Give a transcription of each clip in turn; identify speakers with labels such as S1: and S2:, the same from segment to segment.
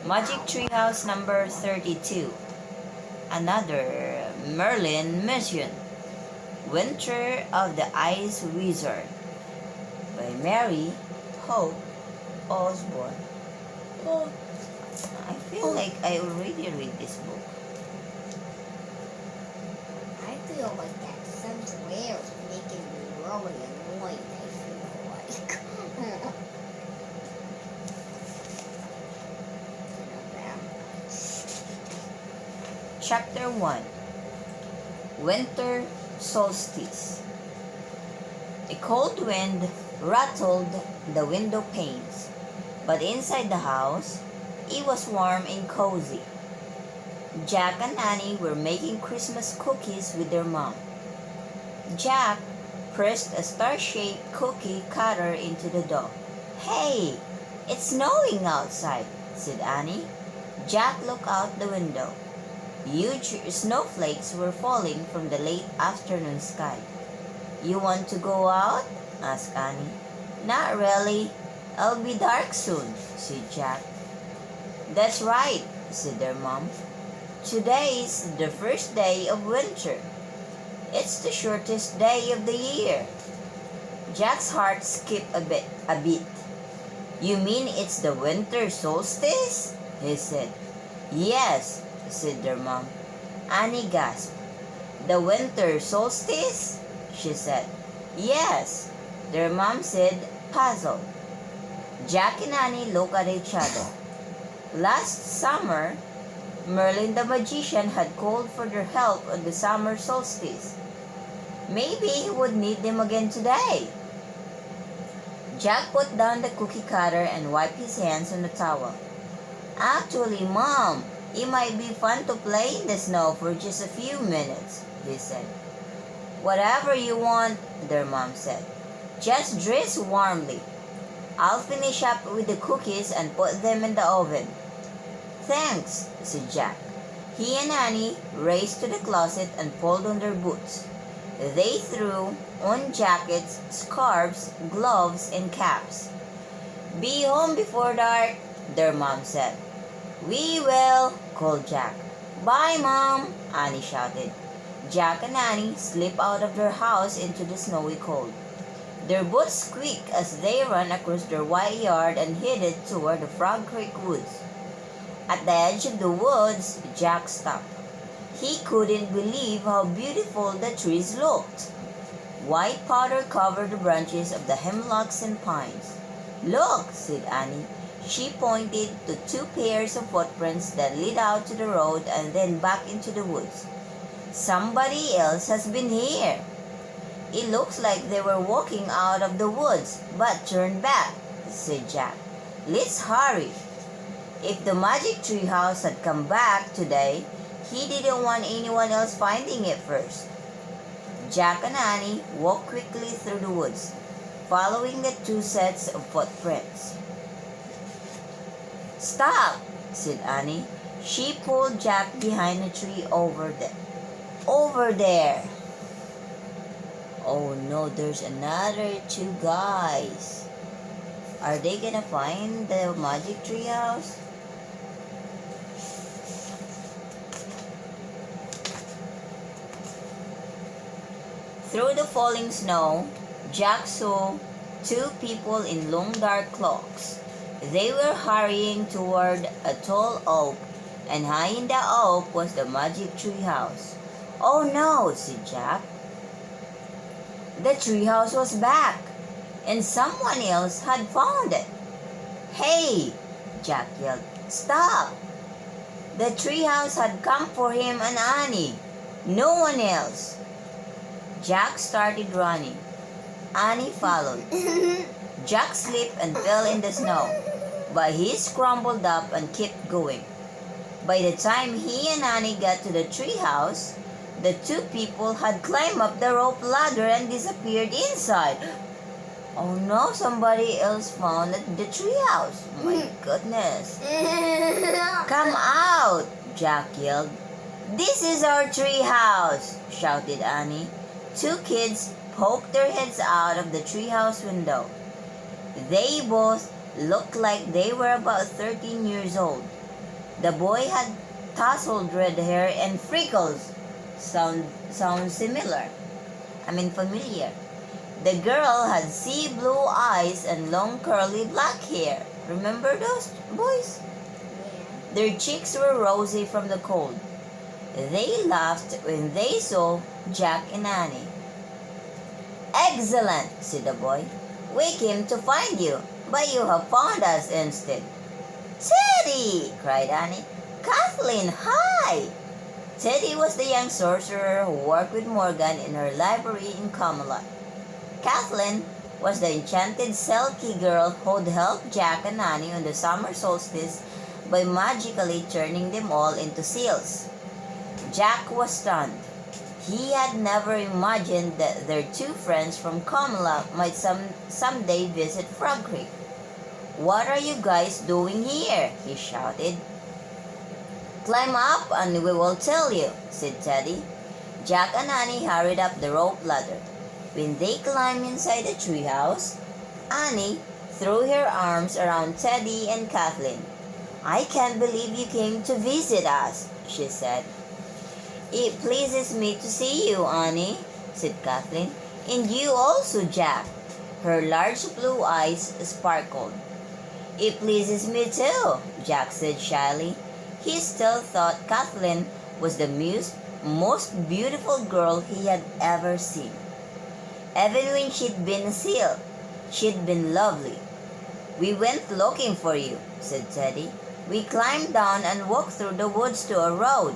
S1: Magic Treehouse number 32. Another Merlin mission. Winter of the Ice Wizard by Mary Hope Osborne. Oh, I feel like I already read this book.
S2: I feel like that somewhere is making me really annoyed. I feel like.
S1: Chapter 1. Winter Solstice. A cold wind rattled the window panes, but inside the house, it was warm and cozy. Jack and Annie were making Christmas cookies with their mom. Jack pressed a star-shaped cookie cutter into the dough. "Hey, it's snowing outside," said Annie. Jack looked out the window. Huge snowflakes were falling from the late afternoon sky. "You want to go out?" asked Annie. "Not really. It'll be dark soon," said Jack. "That's right," said their mom. "Today's the first day of winter. It's the shortest day of the year." Jack's heart skipped a bit. "You mean it's the winter solstice?" he said. "Yes," said their mom. Annie gasped. "The winter solstice?" she said. "Yes," their mom said, puzzled. Jack and Annie looked at each other. Last summer, Merlin the magician had called for their help on the summer solstice. Maybe he would need them again today. Jack put down the cookie cutter and wiped his hands on the towel. "Actually, Mom, it might be fun to play in the snow for just a few minutes," he said. "Whatever you want," their mom said. "Just dress warmly. I'll finish up with the cookies and put them in the oven." "Thanks," said Jack. He and Annie raced to the closet and pulled on their boots. They threw on jackets, scarves, gloves, and caps. "Be home before dark," their mom said. "We will," called Jack. "Bye, Mom," Annie shouted. Jack and Annie slipped out of their house into the snowy cold. Their boots squeaked as they ran across their wide yard and headed toward the Frog Creek woods. At the edge of the woods, Jack stopped. He couldn't believe how beautiful the trees looked. White powder covered the branches of the hemlocks and pines. "Look," said Annie. She pointed to two pairs of footprints that led out to the road and then back into the woods. "Somebody else has been here." "It looks like they were walking out of the woods, but turned back," said Jack. "Let's hurry." If the magic tree house had come back today, he didn't want anyone else finding it first. Jack and Annie walked quickly through the woods, following the two sets of footprints. "Stop," said Annie. She pulled Jack behind a tree over there. Oh no, there's another two guys. Are they gonna find the magic tree house? Through the falling snow, Jack saw two people in long dark cloaks. They were hurrying toward a tall oak, and high in the oak was the magic tree house. "Oh no," said Jack. The tree house was back, and someone else had found it. "Hey," Jack yelled, "stop!" The tree house had come for him and Annie. No one else. Jack started running. Annie followed. Jack slipped and fell in the snow, but he scrambled up and kept going. By the time he and Annie got to the treehouse, the two people had climbed up the rope ladder and disappeared inside. "Oh no, somebody else found the treehouse. My goodness." "Come out," Jack yelled. "This is our treehouse," shouted Annie. Two kids poked their heads out of the treehouse window. They both looked like they were about 13 years old. The boy had tousled red hair and freckles. Sounds similar. Familiar. The girl had sea blue eyes and long curly black hair. Remember those boys?
S2: Yeah.
S1: Their cheeks were rosy from the cold. They laughed when they saw Jack and Annie. "Excellent," said the boy. "We came to find you, but you have found us instead." "Teddy!" cried Annie. "Kathleen, hi!" Teddy was the young sorcerer who worked with Morgan in her library in Camelot. Kathleen was the enchanted Selkie girl who'd helped Jack and Annie on the summer solstice by magically turning them all into seals. Jack was stunned. He had never imagined that their two friends from Camelot might someday visit Frog Creek. "What are you guys doing here?" he shouted. "Climb up and we will tell you," said Teddy. Jack and Annie hurried up the rope ladder. When they climbed inside the treehouse, Annie threw her arms around Teddy and Kathleen. "I can't believe you came to visit us," she said. "It pleases me to see you, Annie," said Kathleen. "And you also, Jack." Her large blue eyes sparkled. "It pleases me too," Jack said shyly. He still thought Kathleen was the most beautiful girl he had ever seen. Even when she'd been a seal, she'd been lovely. "We went looking for you," said Teddy. "We climbed down and walked through the woods to a road.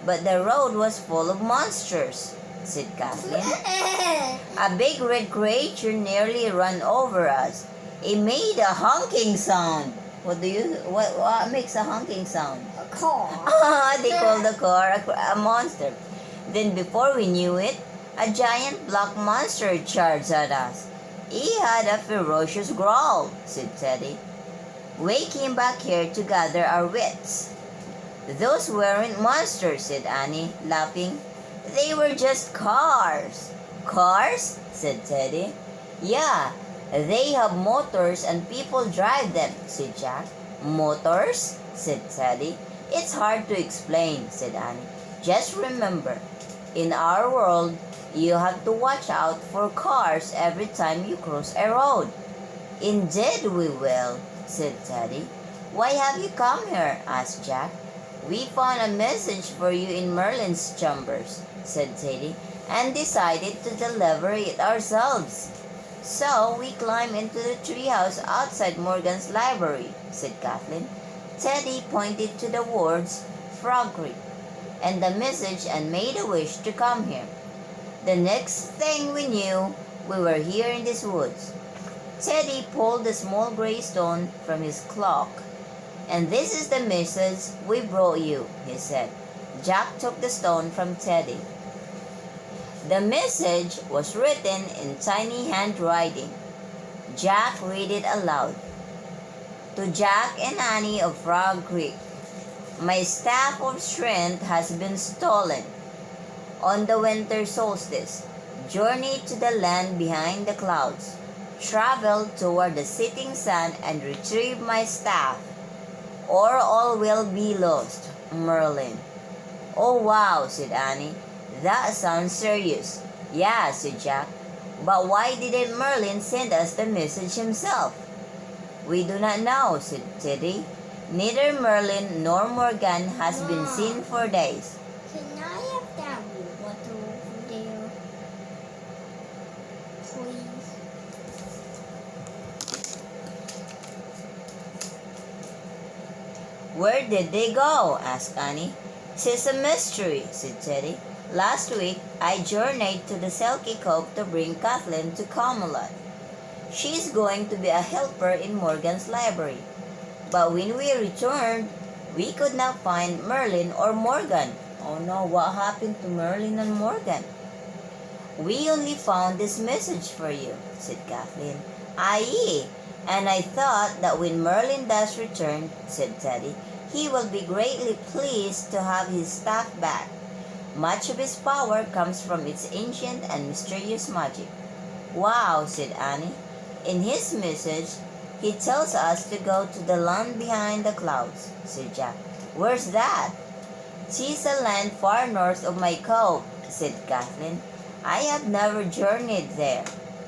S1: But the road was full of monsters," said Kathleen. "A big red creature nearly ran over us. It made a honking sound." What makes a honking sound?
S2: A car.
S1: They called the car a monster. Then before we knew it, a giant black monster charged at us. "He had a ferocious growl," said Teddy. "We came back here to gather our wits." "Those weren't monsters," said Annie, laughing. "They were just cars." "Cars?" said Teddy. "Yeah, they have motors and people drive them," said Jack. "Motors?" said Teddy. "It's hard to explain," said Annie. "Just remember, in our world, you have to watch out for cars every time you cross a road." "Indeed we will," said Teddy. "Why have you come here?" asked Jack. "We found a message for you in Merlin's chambers," said Teddy, "and decided to deliver it ourselves." "So we climbed into the treehouse outside Morgan's library," said Kathleen. Teddy pointed to the words "Frog Creek" and the message and made a wish to come here. The next thing we knew, we were here in these woods. Teddy pulled a small gray stone from his cloak. "And this is the message we brought you," he said. Jack took the stone from Teddy. The message was written in tiny handwriting. Jack read it aloud. "To Jack and Annie of Frog Creek, my staff of strength has been stolen. On the winter solstice, journey to the land behind the clouds. Travel toward the setting sun and retrieve my staff, or all will be lost. Merlin." "Oh wow," said Annie. "That sounds serious." "Yeah," said Jack. "But why didn't Merlin send us the message himself?" "We do not know," said Teddy. "Neither Merlin nor Morgan has been seen for days."
S2: Can I have that water over there? Please.
S1: "Where did they go?" asked Annie. "'Tis a mystery," said Teddy. "Last week, I journeyed to the Selkie Cove to bring Kathleen to Camelot. She's going to be a helper in Morgan's library. But when we returned, we could not find Merlin or Morgan." "Oh no, what happened to Merlin and Morgan?" "We only found this message for you," said Kathleen. "Aye, and I thought that when Merlin does return," said Teddy, "he will be greatly pleased to have his staff back. Much of his power comes from its ancient and mysterious magic." "Wow," said Annie. "In his message, he tells us to go to the land behind the clouds," said Jack. Where's that? "'Tis a land far north of my cove," said Kathleen. "I have never journeyed there."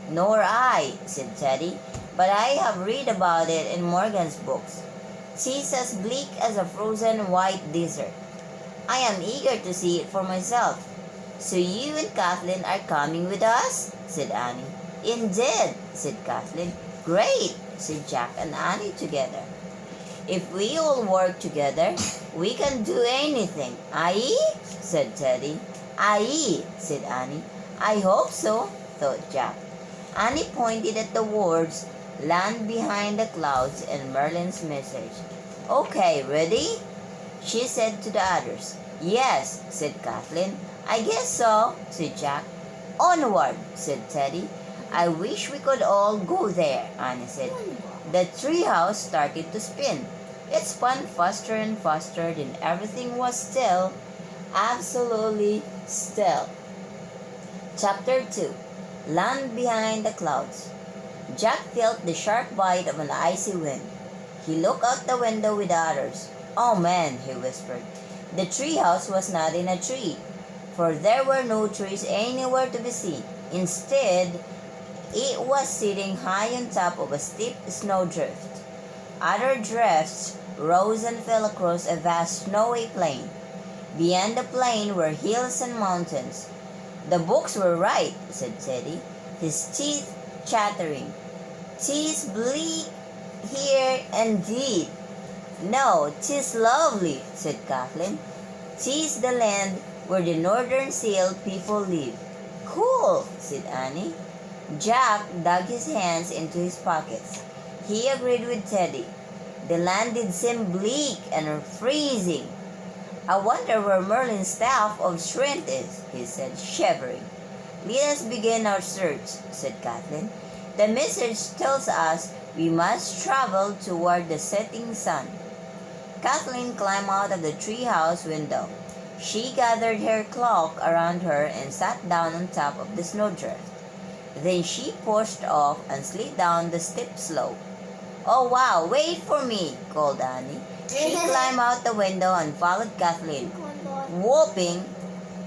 S1: "Nor I," said Teddy, "but I have read about it in Morgan's books. 'Tis as bleak as a frozen white desert. I am eager to see it for myself." "So you and Kathleen are coming with us?" said Annie. "Indeed," said Kathleen. "Great," said Jack and Annie together. "If we all work together, we can do anything. Aye?" said Teddy. "Aye," said Annie. "I hope so," thought Jack. Annie pointed at the words, "Land behind the clouds," and Merlin's message. "Okay, ready?" she said to the others. "Yes," said Kathleen. "I guess so," said Jack. "Onward," said Teddy. "I wish we could all go there," Annie said. The treehouse started to spin. It spun faster and faster, then everything was still, absolutely still. Chapter 2. Land Behind the Clouds. Jack felt the sharp bite of an icy wind. He looked out the window with the others. "Oh man," he whispered. The treehouse was not in a tree, for there were no trees anywhere to be seen. Instead, it was sitting high on top of a steep snowdrift. Other drifts rose and fell across a vast snowy plain. Beyond the plain were hills and mountains. "The books were right," said Teddy, his teeth chattering. "'Tis bleak here indeed." "No, 'tis lovely," said Kathleen. "'Tis the land where the northern seal people live." "Cool," said Annie. Jack dug his hands into his pockets. He agreed with Teddy. The land did seem bleak and freezing. "I wonder where Merlin's staff of strength is," he said, shivering. "Let us begin our search," said Kathleen. "The message tells us we must travel toward the setting sun." Kathleen climbed out of the treehouse window. She gathered her cloak around her and sat down on top of the snowdrift. Then she pushed off and slid down the steep slope. "Oh wow, wait for me," called Annie. She climbed out the window and followed Kathleen. Whooping,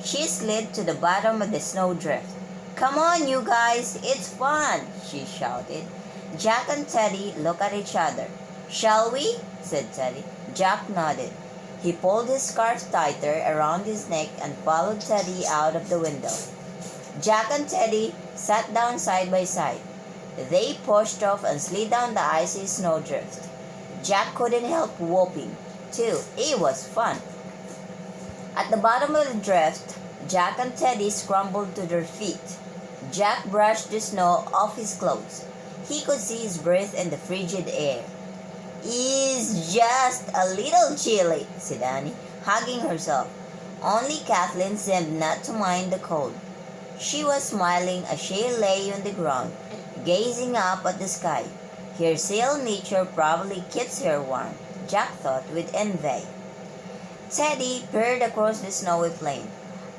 S1: she slid to the bottom of the snowdrift. "Come on, you guys, it's fun," she shouted. Jack and Teddy looked at each other. "Shall we?" said Teddy. Jack nodded. He pulled his scarf tighter around his neck and followed Teddy out of the window. Jack and Teddy sat down side by side. They pushed off and slid down the icy snowdrift. Jack couldn't help whooping, too. It was fun. At the bottom of the drift, Jack and Teddy scrambled to their feet. Jack brushed the snow off his clothes. He could see his breath in the frigid air. "It's just a little chilly," said Annie, hugging herself. Only Kathleen seemed not to mind the cold. She was smiling as she lay on the ground, gazing up at the sky. Her seal nature probably keeps her warm, Jack thought with envy. Teddy peered across the snowy plain.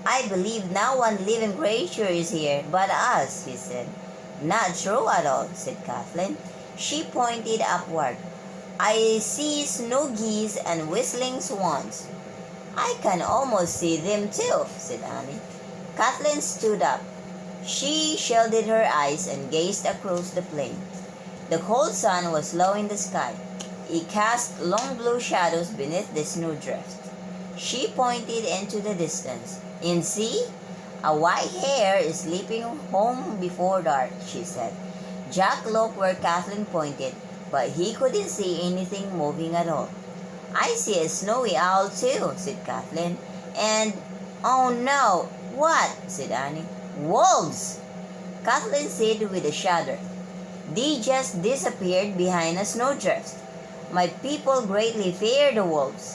S1: "I believe no one living creature is here but us," he said. "Not true at all," said Kathleen. She pointed upward. "I see snow geese and whistling swans." "I can almost see them too," said Annie. Kathleen stood up. She shielded her eyes and gazed across the plain. The cold sun was low in the sky. It cast long blue shadows beneath the snowdrift. She pointed into the distance. "And see, a white hare is leaping home before dark," she said. Jack looked where Kathleen pointed, but he couldn't see anything moving at all. "I see a snowy owl too," said Kathleen. "And, oh no, what?" said Annie. "Wolves!" Kathleen said with a shudder. "They just disappeared behind a snowdrift. My people greatly fear the wolves."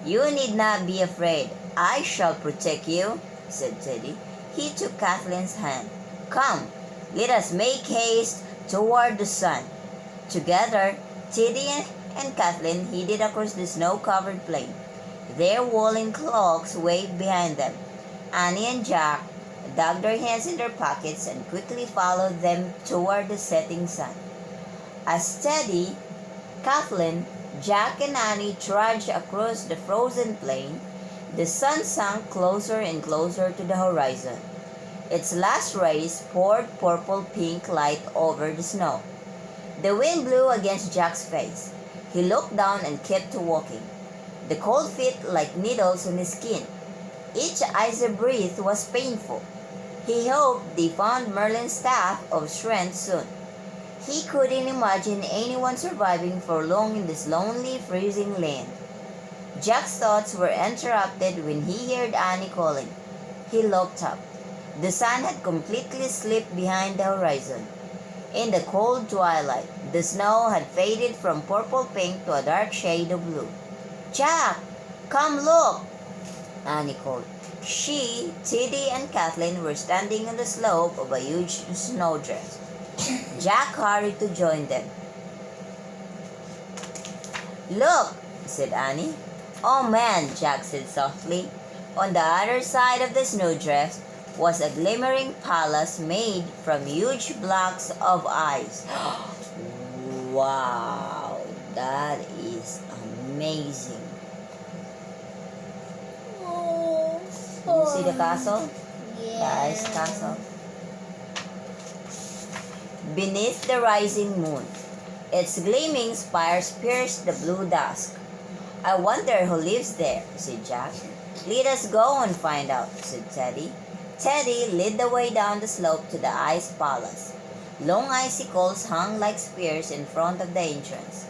S1: "You need not be afraid. I shall protect you," said Teddy. He took Kathleen's hand. "Come, let us make haste toward the sun." Together, Teddy and Kathleen headed across the snow-covered plain. Their woolen cloaks waved behind them. Annie and Jack dug their hands in their pockets and quickly followed them toward the setting sun. As Teddy, Kathleen, Jack and Annie trudged across the frozen plain. The sun sank closer and closer to the horizon. Its last rays poured purple-pink light over the snow. The wind blew against Jack's face. He looked down and kept walking. The cold fit like needles on his skin. Each icy breath was painful. He hoped they found Merlin's staff of strength soon. He couldn't imagine anyone surviving for long in this lonely, freezing land. Jack's thoughts were interrupted when he heard Annie calling. He looked up. The sun had completely slipped behind the horizon. In the cold twilight, the snow had faded from purple-pink to a dark shade of blue. "Jack, come look!" Annie called. She, Teddy, and Kathleen were standing on the slope of a huge snowdrift. Jack hurried to join them. "Look," said Annie. "Oh man," Jack said softly. On the other side of the snowdrift was a glimmering palace made from huge blocks of ice. Wow, that is amazing. You see the castle?
S2: Yeah.
S1: The ice castle. Beneath the rising moon, its gleaming spires pierced the blue dusk. "I wonder who lives there," said Jack. "Let us go and find out," said Teddy. Teddy led the way down the slope to the ice palace. Long icicles hung like spears in front of the entrance.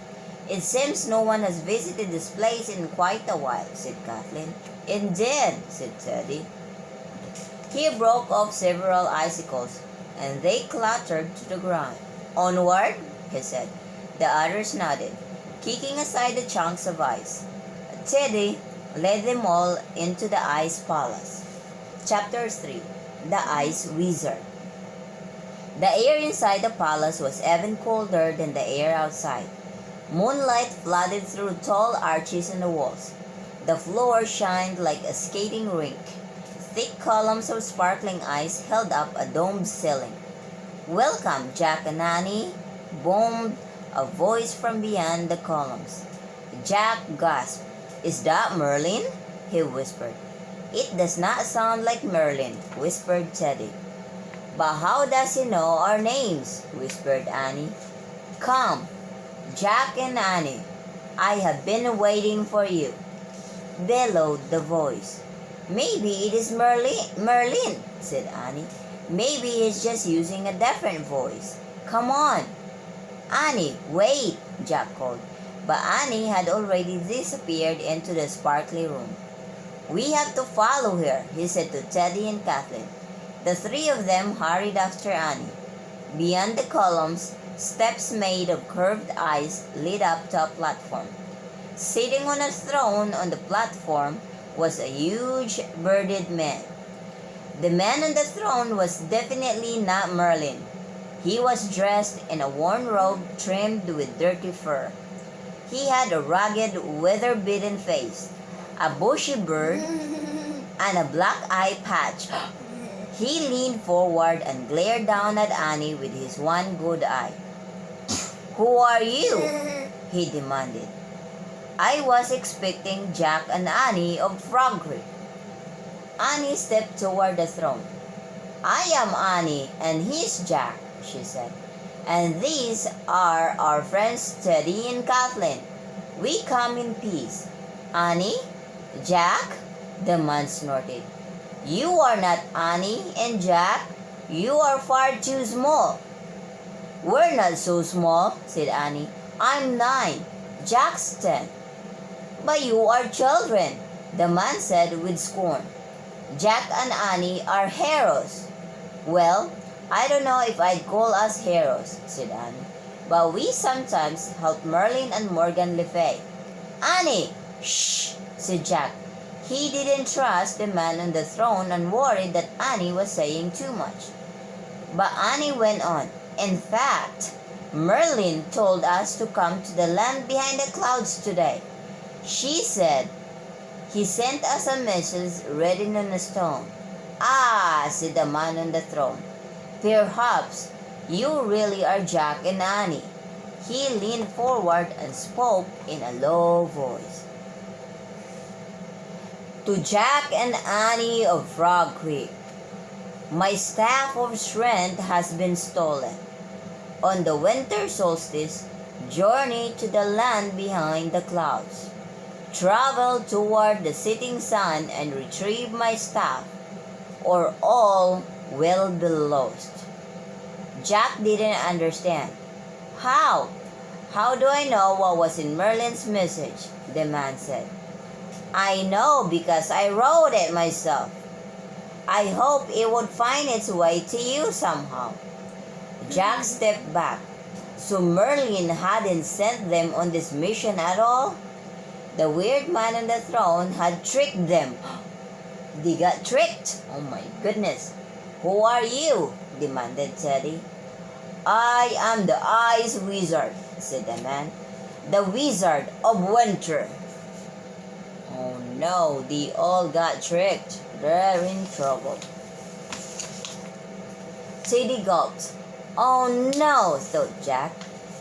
S1: "It seems no one has visited this place in quite a while," said Kathleen. "Indeed," said Teddy. He broke off several icicles, and they clattered to the ground. "Onward," he said. The others nodded, kicking aside the chunks of ice. Teddy led them all into the ice palace. Chapter 3. The Ice Wizard. The air inside the palace was even colder than the air outside. Moonlight flooded through tall arches in the walls. The floor shined like a skating rink. Thick columns of sparkling ice held up a domed ceiling. "Welcome, Jack and Annie," boomed a voice from beyond the columns. Jack gasped. "Is that Merlin?" he whispered. "It does not sound like Merlin," whispered Teddy. "But how does he know our names?" whispered Annie. "Come, Jack and Annie, I have been waiting for you," bellowed the voice. "Maybe it is Merlin," said Annie. "Maybe he's just using a different voice. Come on." "Annie, wait," Jack called. But Annie had already disappeared into the sparkly room. "We have to follow her," he said to Teddy and Kathleen. The three of them hurried after Annie. Beyond the columns, steps made of curved ice led up to a platform. Sitting on a throne on the platform was a huge bearded man. The man on the throne was definitely not Merlin. He was dressed in a worn robe trimmed with dirty fur. He had a rugged, weather-beaten face, a bushy beard, and a black eye patch. He leaned forward and glared down at Annie with his one good eye. "Who are you?" he demanded. "I was expecting Jack and Annie of Frog Creek." Annie stepped toward the throne. "I am Annie, and he's Jack," she said. "And these are our friends Teddy and Kathleen. We come in peace." "Annie? Jack?" the man snorted. "You are not Annie and Jack. You are far too small." "We're not so small," said Annie. "I'm 9. Jack's 10. "But you are children," the man said with scorn. "Jack and Annie are heroes." "Well, I don't know if I'd call us heroes," said Annie. "But we sometimes help Merlin and Morgan Le Fay." "Annie!" "Shh!" said Jack. He didn't trust the man on the throne and worried that Annie was saying too much. But Annie went on. "In fact, Merlin told us to come to the land behind the clouds today. She said he sent us a message written on a stone." "Ah," said the man on the throne. "Perhaps you really are Jack and Annie." He leaned forward and spoke in a low voice. To Jack and Annie of Frog Creek, my staff of strength has been stolen. On the winter solstice, journey to the land behind the clouds. Travel toward the setting sun and retrieve my staff, or all will be lost. Jack didn't understand. How? How do I know what was in Merlin's message? The man said. I know because I wrote it myself. I hope it would find its way to you somehow. Jack stepped back. So Merlin hadn't sent them on this mission at all? The weird man on the throne had tricked them. They got tricked. Oh my goodness. Who are you? Demanded Teddy. I am the Ice Wizard, said the man. The Wizard of Winter. Oh no, they all got tricked. They're in trouble. Teddy gulped. Oh no, thought Jack.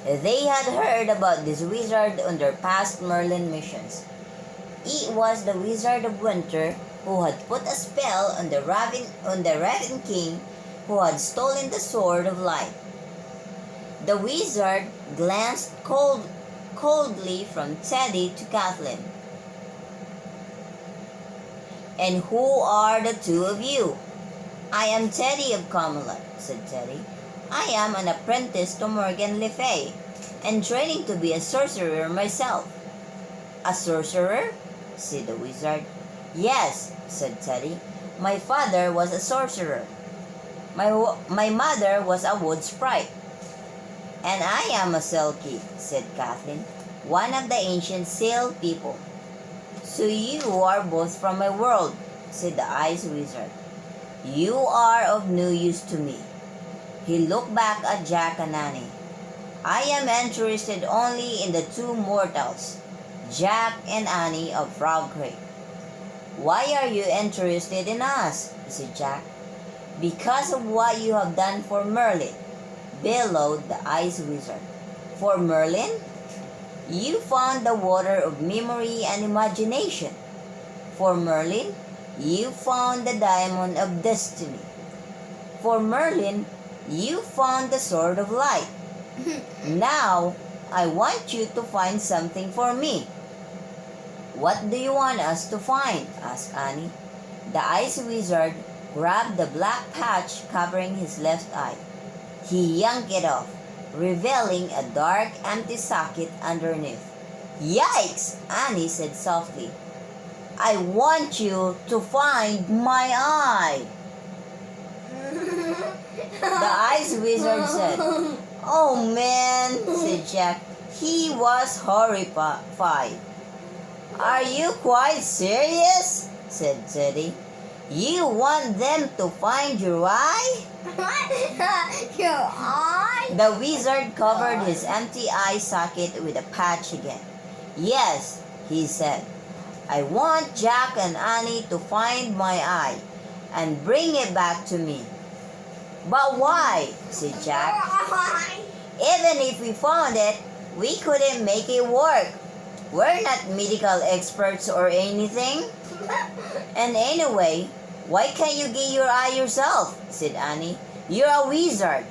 S1: They had heard about this wizard on their past Merlin missions. It was the Wizard of Winter who had put a spell on the Raven King who had stolen the Sword of Light. The wizard glanced coldly from Teddy to Kathleen. And who are the two of you? I am Teddy of Camelot, said Teddy. I am an apprentice to Morgan Le Fay, and training to be a sorcerer myself. A sorcerer? Said the wizard. Yes, said Teddy. My father was a sorcerer. My mother was a wood sprite. And I am a Selkie, said Kathleen, one of the ancient Seal people. So you are both from my world, said the Ice Wizard. You are of no use to me. He looked back at Jack and Annie. I am interested only in the two mortals, Jack and Annie of Frog Creek. Why are you interested in us? Said Jack. Because of what you have done for Merlin, bellowed the Ice Wizard. For Merlin? You found the water of memory and imagination. For Merlin, you found the diamond of destiny. For Merlin, you found the sword of light. Now, I want you to find something for me. What do you want us to find? Asked Annie. The Ice Wizard grabbed the black patch covering his left eye. He yanked it off, revealing a dark, empty socket underneath. Yikes! Annie said softly. I want you to find my eye. The Ice Wizard said. Oh man, said Jack. He was horrified. Are you quite serious? Said Teddy. You want them to find your eye?
S2: Your eye?
S1: The wizard covered his empty eye socket with a patch again. Yes, he said. I want Jack and Annie to find my eye and bring it back to me. But why? Said Jack. Even if we found it, we couldn't make it work. We're not medical experts or anything. And anyway, why can't you get your eye yourself? Said Annie. You're a wizard.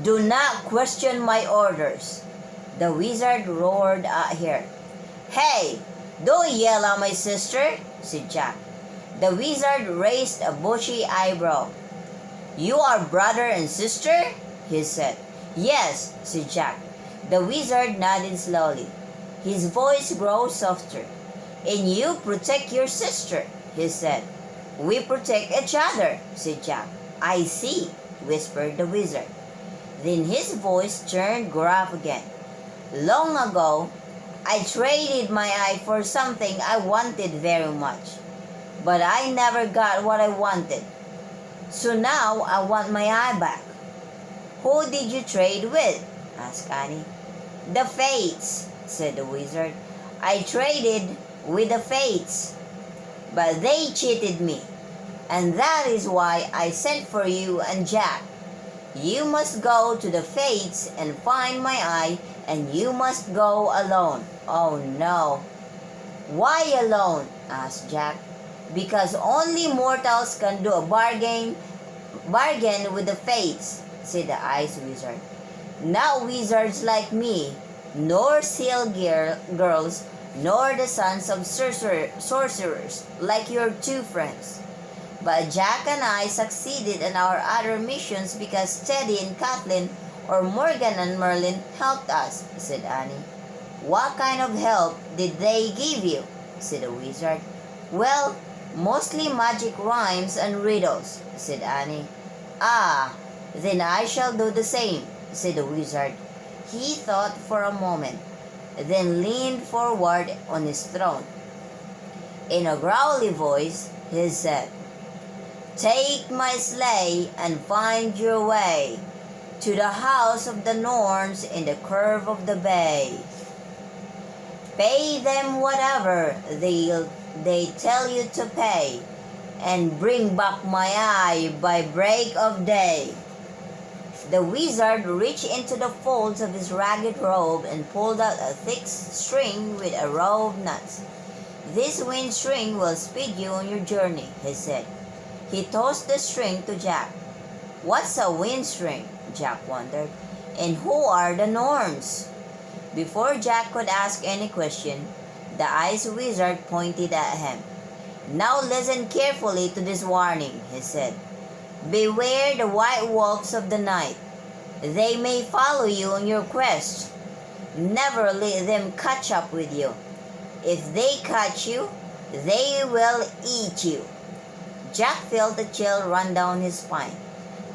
S1: Do not question my orders. The wizard roared at her. Hey, don't yell at my sister, said Jack. The wizard raised a bushy eyebrow. You are brother and sister? He said. Yes, said Jack. The wizard nodded slowly. His voice grew softer. And you protect your sister, he said. We protect each other, said Jack. I see, whispered the wizard. Then his voice turned gruff again. Long ago, I traded my eye for something I wanted very much. But I never got what I wanted. So now I want my eye back. Who did you trade with? Asked Annie. The Fates, said the wizard. I traded with the Fates. But they cheated me. And that is why I sent for you and Jack. You must go to the Fates and find my eye, and you must go alone." "Oh no." "Why alone?" asked Jack. "Because only mortals can do a bargain with the Fates," said the Ice Wizard. "Not wizards like me, nor seal girls, nor the sons of sorcerers like your two friends. But Jack and I succeeded in our other missions because Teddy and Kathleen, or Morgan and Merlin, helped us," said Annie. "What kind of help did they give you?" said the wizard. "Well, mostly magic rhymes and riddles," said Annie. "Ah, then I shall do the same," said the wizard. He thought for a moment, then leaned forward on his throne. In a growly voice, he said, "Take my sleigh and find your way to the house of the Norns in the curve of the bay. Pay them whatever they tell you to pay, and bring back my eye by break of day." The wizard reached into the folds of his ragged robe and pulled out a thick string with a row of nuts. "This wind string will speed you on your journey," he said. He tossed the string to Jack. "What's a wind string?" Jack wondered. "And who are the Norns?" Before Jack could ask any question, the Ice Wizard pointed at him. "Now listen carefully to this warning," he said. "Beware the white wolves of the night. They may follow you on your quest. Never let them catch up with you. If they catch you, they will eat you." Jack felt a chill run down his spine.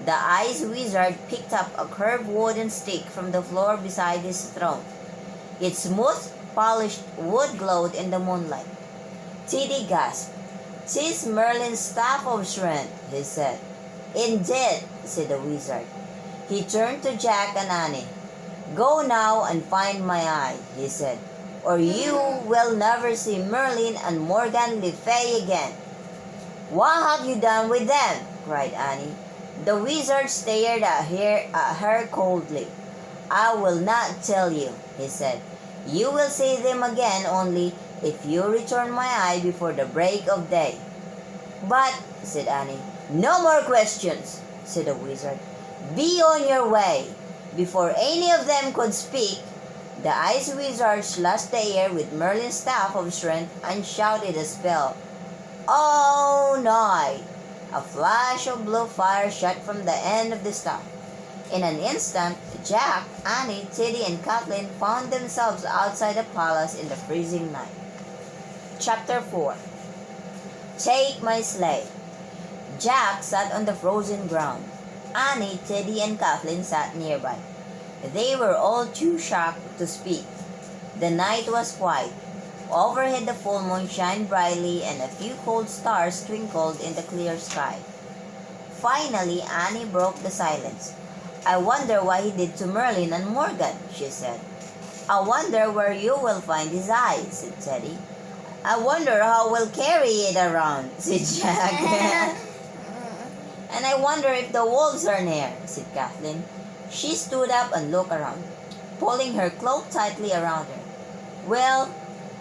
S1: The Ice Wizard picked up a curved wooden stick from the floor beside his throne. Its smooth, polished wood glowed in the moonlight. Teddy gasped. "'Tis Merlin's staff of strength," he said. "Indeed," said the wizard. He turned to Jack and Annie. "Go now and find my eye," he said, "or you will never see Merlin and Morgan Le Fay again." "What have you done with them?" cried Annie. The wizard stared at her coldly. "I will not tell you," he said. "You will see them again only if you return my eye before the break of day." "But," said Annie. "No more questions," said the wizard. "Be on your way." Before any of them could speak, the Ice Wizard slashed the air with Merlin's staff of strength and shouted a spell. "Oh no!" A flash of blue fire shot from the end of the staff. In an instant, Jack, Annie, Teddy, and Kathleen found themselves outside the palace in the freezing night. Chapter 4. Take my sleigh. Jack sat on the frozen ground. Annie, Teddy, and Kathleen sat nearby. They were all too shocked to speak. The night was quiet. Overhead the full moon shined brightly and a few cold stars twinkled in the clear sky. Finally, Annie broke the silence. "I wonder what he did to Merlin and Morgan," she said. "I wonder where you will find his eye," said Teddy. "I wonder how we'll carry it around," said Jack. "And I wonder if the wolves are near," said Kathleen. She stood up and looked around, pulling her cloak tightly around her. "Well,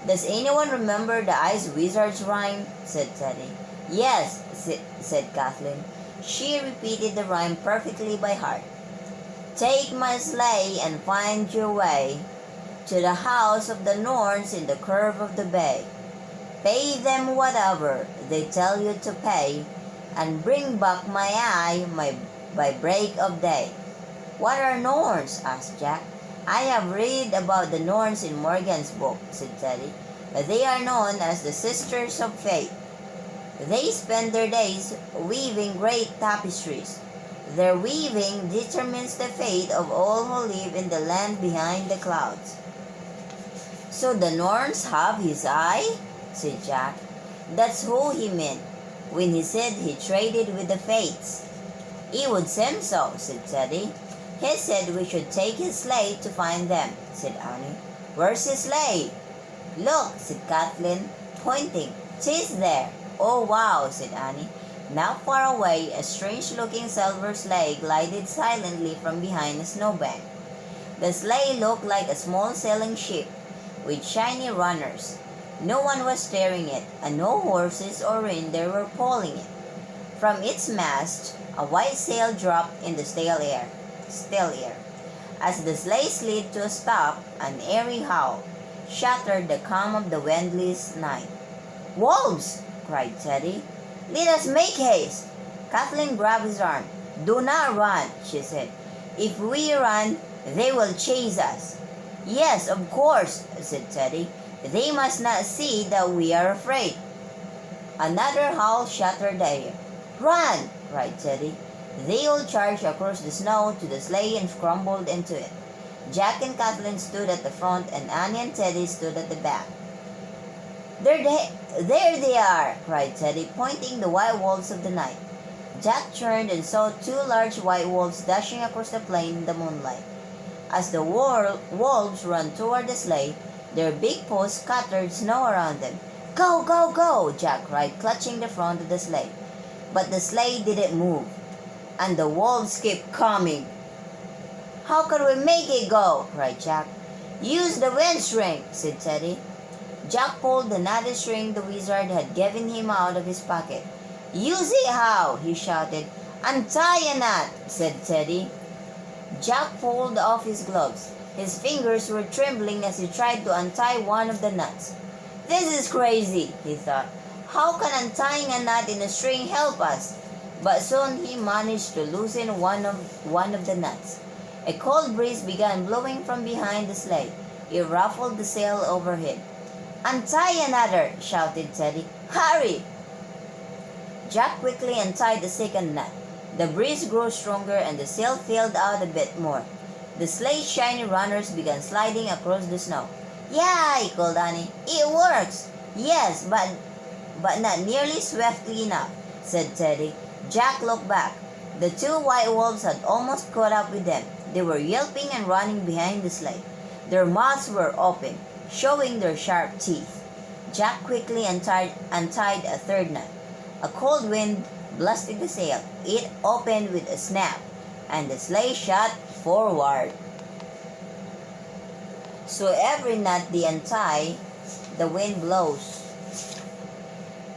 S1: does anyone remember the Ice Wizard's rhyme?" said Teddy. "Yes," said Kathleen. She repeated the rhyme perfectly by heart. "Take my sleigh and find your way to the house of the Norns in the curve of the bay. Pay them whatever they tell you to pay, and bring back my eye by break of day." "What are Norns?" asked Jack. "I have read about the Norns in Morgan's book," said Teddy. "They are known as the Sisters of Fate. They spend their days weaving great tapestries. Their weaving determines the fate of all who live in the land behind the clouds." "So the Norns have his eye?" said Jack. "That's who he meant when he said he traded with the Fates." "It would seem so," said Teddy. "He said we should take his sleigh to find them," said Annie. "Where's his sleigh?" "Look," said Kathleen, pointing. "'Tis there." "Oh, wow," said Annie. Not far away, a strange-looking silver sleigh glided silently from behind a snowbank. The sleigh looked like a small sailing ship with shiny runners. No one was steering it, and no horses or reindeer were pulling it. From its mast, a white sail dropped in the still air. As the sleigh slid to a stop, an eerie howl shattered the calm of the windless night. "Wolves!" cried Teddy. "Let us make haste!" Kathleen grabbed his arm. "Do not run," she said. "If we run, they will chase us." "Yes, of course," said Teddy. "They must not see that we are afraid." Another howl shattered the air. "Run!" cried Teddy. They all charged across the snow to the sleigh and scrambled into it. Jack and Kathleen stood at the front, and Annie and Teddy stood at the back. There they are!" cried Teddy, pointing the white wolves of the night. Jack turned and saw two large white wolves dashing across the plain in the moonlight. As the wolves ran toward the sleigh, their big paws scattered snow around them. "Go, go, go!" Jack cried, clutching the front of the sleigh. But the sleigh didn't move, and the wolves kept coming. "How can we make it go?" cried Jack. "Use the wind string," said Teddy. Jack pulled the knotted string the wizard had given him out of his pocket. "Use it how?" he shouted. "Untie a knot," said Teddy. Jack pulled off his gloves. His fingers were trembling as he tried to untie one of the knots. "This is crazy," he thought. "How can untying a knot in a string help us?" But soon he managed to loosen one of the knots. A cold breeze began blowing from behind the sleigh. It ruffled the sail overhead. "Untie another!" shouted Teddy. "Hurry!" Jack quickly untied the second knot. The breeze grew stronger and the sail filled out a bit more. The sleigh's shiny runners began sliding across the snow. "Yay!" called Annie. "It works!" "Yes, but not nearly swiftly enough," said Teddy. Jack looked back. The two white wolves had almost caught up with them. They were yelping and running behind the sleigh. Their mouths were open, showing their sharp teeth. Jack quickly untied a third knot. A cold wind blasted the sail. It opened with a snap, and the sleigh shot forward. So every knot they untie, the wind blows.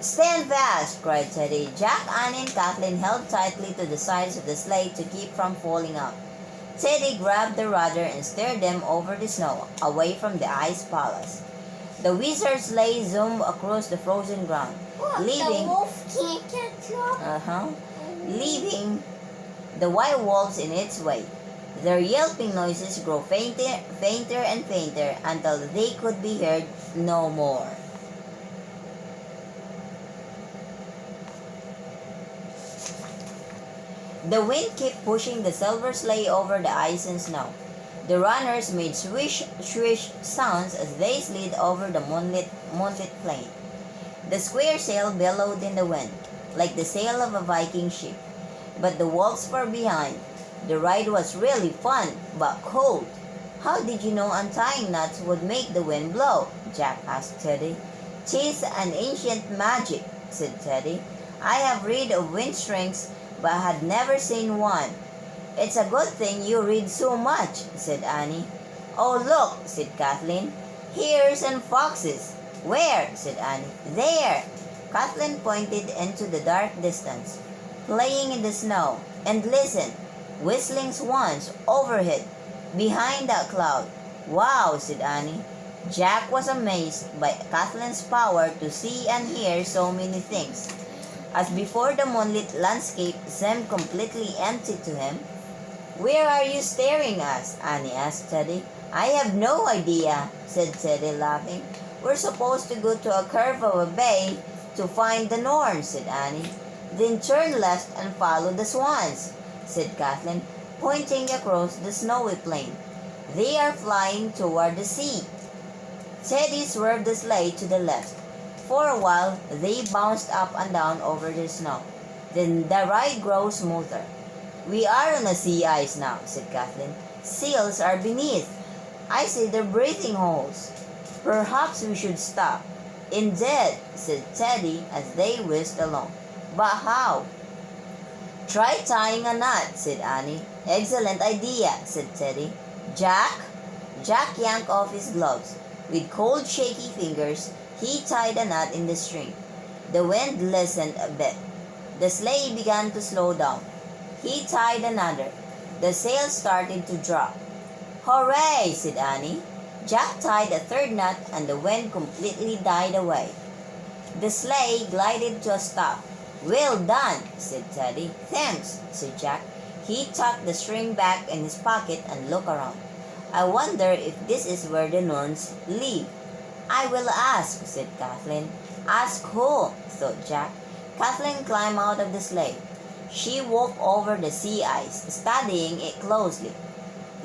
S1: "Stand fast!" cried Teddy. Jack, Annie, and Kathleen held tightly to the sides of the sleigh to keep from falling out. Teddy grabbed the rudder and steered them over the snow, away from the ice palace. The wizard's sleigh zoomed across the frozen ground,
S2: The wolf can't catch up.
S1: leaving the white wolves in its way. Their yelping noises grew fainter and fainter until they could be heard no more. The wind kept pushing the silver sleigh over the ice and snow. The runners made swish, swish sounds as they slid over the moonlit plain. The square sail billowed in the wind, like the sail of a Viking ship. But the wolves were behind. The ride was really fun, but cold. "How did you know untying knots would make the wind blow?" Jack asked Teddy. "'Tis an ancient magic," said Teddy. "I have read of wind strings, but had never seen one." "It's a good thing you read so much," said Annie. "Oh, look," said Kathleen. "Hares and foxes." "Where?" said Annie. "There." Kathleen pointed into the dark distance, playing in the snow. "And listen, whistling swans overhead, behind that cloud." "Wow," said Annie. Jack was amazed by Kathleen's power to see and hear so many things. As before, the moonlit landscape seemed completely empty to him. "Where are you staring at?" Annie asked Teddy. "I have no idea," said Teddy, laughing. "We're supposed to go to a curve of a bay to find the Norns," said Annie. "Then turn left and follow the swans," said Kathleen, pointing across the snowy plain. "They are flying toward the sea." Teddy swerved the sleigh to the left. For a while, they bounced up and down over the snow. Then the ride grew smoother. "We are on the sea ice now," said Kathleen. "Seals are beneath. I see their breathing holes. Perhaps we should stop." "Indeed," said Teddy as they whisked along. But how? Try tying a knot, said Annie. Excellent idea, said Teddy. Jack? Jack yanked off his gloves. With cold, shaky fingers, he tied a knot in the string. The wind lessened a bit. The sleigh began to slow down. He tied another. The sails started to drop. Hooray, said Annie. Jack tied a third knot and the wind completely died away. The sleigh glided to a stop. Well done, said Teddy. Thanks, said Jack. He tucked the string back in his pocket and looked around. I wonder if this is where the Norns live. I will ask, said Kathleen. Ask who? Thought Jack. Kathleen climbed out of the sleigh. She walked over the sea ice, studying it closely.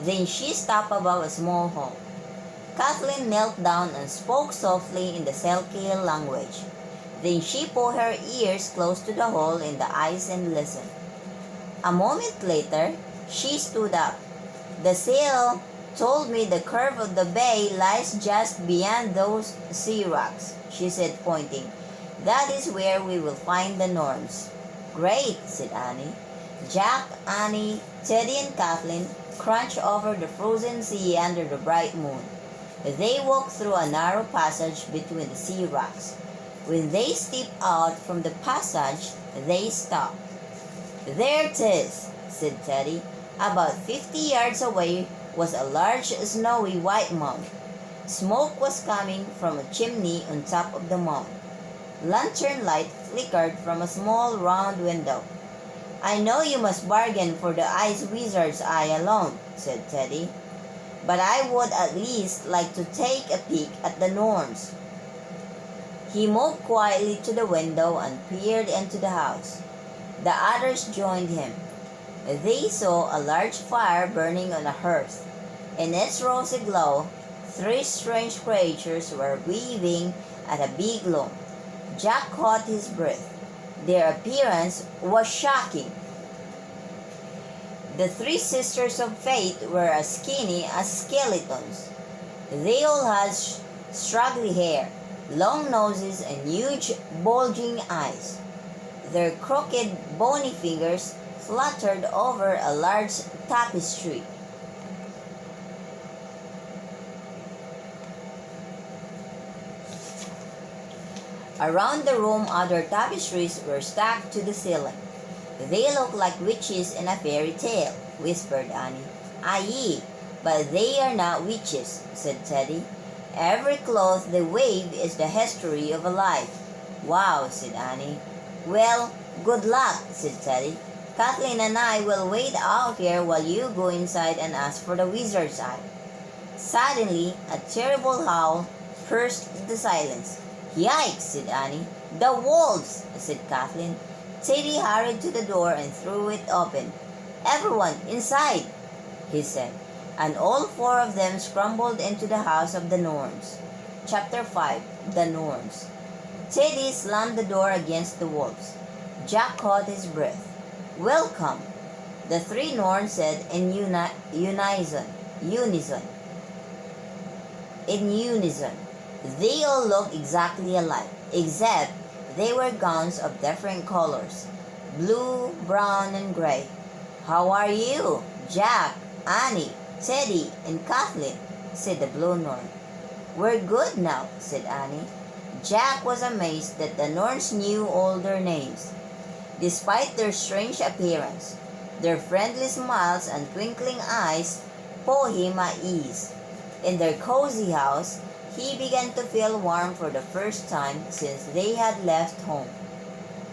S1: Then she stopped above a small hole. Kathleen knelt down and spoke softly in the Selkie language. Then she put her ears close to the hole in the ice and listened. A moment later, she stood up. The sail told me the curve of the bay lies just beyond those sea rocks, she said, pointing. That is where we will find the Norns. Great, said Annie. Jack, Annie, Teddy, and Kathleen crunched over the frozen sea under the bright moon. They walked through a narrow passage between the sea rocks. When they stepped out from the passage, they stopped. There it is, said Teddy. About 50 yards away was a large snowy white mound. Smoke was coming from a chimney on top of the mound. Lantern light flickered from a small round window. I know you must bargain for the ice wizard's eye alone, said Teddy. But I would at least like to take a peek at the Norns. He moved quietly to the window and peered into the house. The others joined him. They saw a large fire burning on a hearth. In its rosy glow, 3 strange creatures were weaving at a big loom. Jack caught his breath. Their appearance was shocking. The 3 sisters of fate were as skinny as skeletons. They all had straggly hair, long noses, and huge, bulging eyes. Their crooked, bony fingers fluttered over a large tapestry. Around the room, other tapestries were stacked to the ceiling. They look like witches in a fairy tale, whispered Annie. Aye, but they are not witches, said Teddy. Every cloth they wave is the history of a life. Wow, said Annie. Well, good luck, said Teddy. Kathleen and I will wait out here while you go inside and ask for the wizard's eye. Suddenly, a terrible howl pierced the silence. Yikes, said Annie. The wolves, said Kathleen. Teddy hurried to the door and threw it open. Everyone, inside, he said, and all 4 of them scrambled into the house of the Norns. Chapter 5, The Norns. Teddy slammed the door against the wolves. Jack caught his breath. Welcome, the 3 Norns said in unison. They all looked exactly alike, except they wore gowns of different colors, blue, brown, and gray. How are you, Jack, Annie, Teddy, and Kathleen, said the blue Norn. We're good now, said Annie. Jack was amazed that the Norns knew all their names. Despite their strange appearance, their friendly smiles and twinkling eyes put him at ease. In their cozy house, he began to feel warm for the first time since they had left home.